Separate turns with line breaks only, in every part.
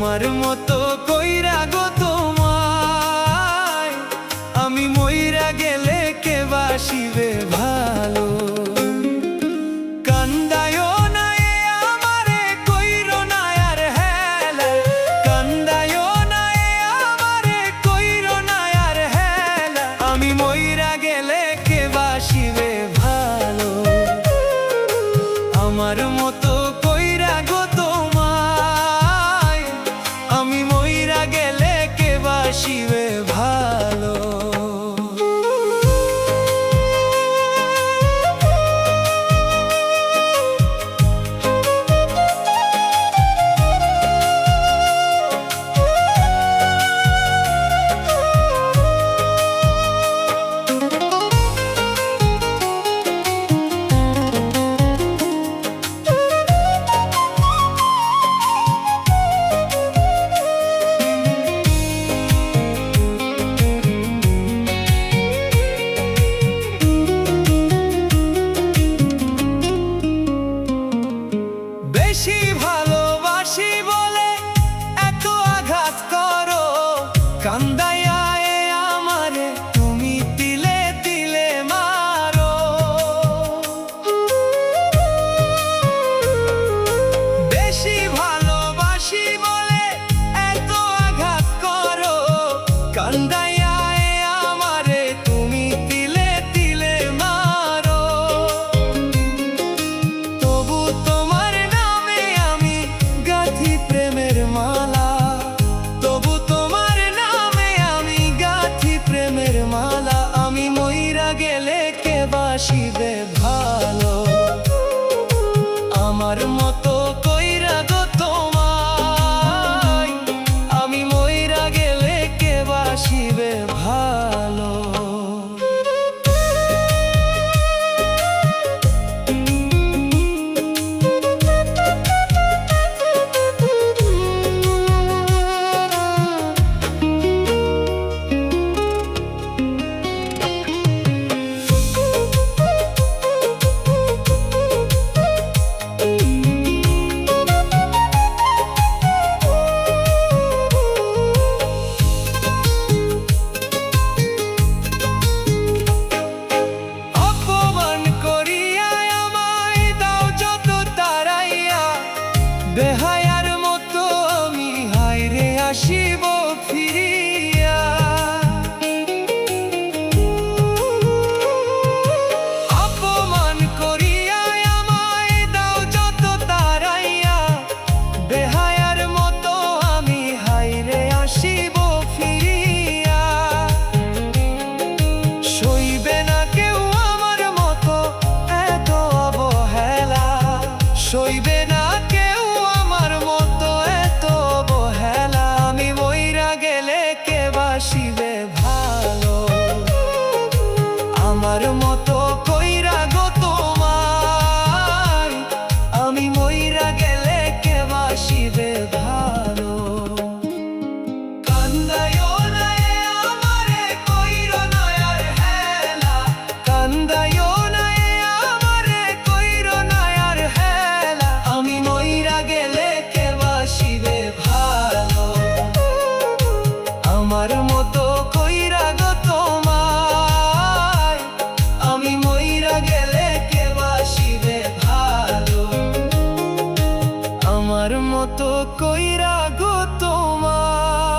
আমার মতো কইরা গো তোমায়, আমি মইরা গেলে কে বাসিবে ভালো। কান্দায়ও না এ আমারে কইরো না আর হেলা, কান্দায়ও না এ আমারে কইরো না আর হেলা, আমি মইরা গেলে কে বাসিবে ভালো। আমার মতো কইরা গো তোমায়, আমি মইরা গেলে কে বাসিবে ভালো। বেশি ভালোবাসি বলে এত আঘাত করো, কান্দাইয়া এ আমারে তুমি তিলে তিলে মারো। বেশি ভালোবাসি বলে এত আঘাত করো, কান্দাইয়া এ আমারে তুমি তিলে তিলে মারো। তবু তোমার নামে আমি গাঁথি প্রেমের মালা, তবু তোমার নামে আমি গাঁথি প্রেমের মালা, আমি মইরা গেলে কে বাসিবে ভালো। আমার মতো কইরা গো তোমায়, আমি মইরা গেলে কে বাসিবে ভালো। অপমান করিয়া আমায় দাও যত তাড়াইয়া, বেহায়ার মতো আমি হায়রে আসিব ফিরিয়া। অপমান করিয়া আমায় দাও যত তাড়াইয়া, বেহায়ার মতো আমি হায়রে আসিব ফিরিয়া। সইবে না কেউ আমার মতো এত অবহেলা, সইবে না কেউ আমার মতো এত অবহেলা, আমি মইরা গেলে কে বাসিবে ভালো। আমার মতো কইরা গো তোমায়, আমি মইরা গেলে কে বাসিবে ভালো। কান্দায়ও না এ আমারে কইরো না আর হেলা, কান্দায়ও না এ আমারে কইরো না আর হেলা, আমি মইরা গেলে কে বাসিবে ভালো। আমার মতো কইরা গো তোমায়, আমি মইরা গেলে কে বাসিবে ভালো। আমার মতো কইরা গো তোমায়,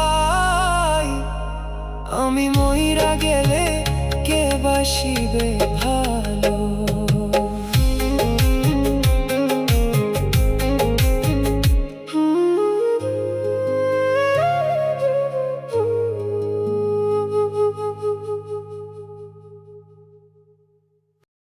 আমি মইরা গেলে কে বাসিবে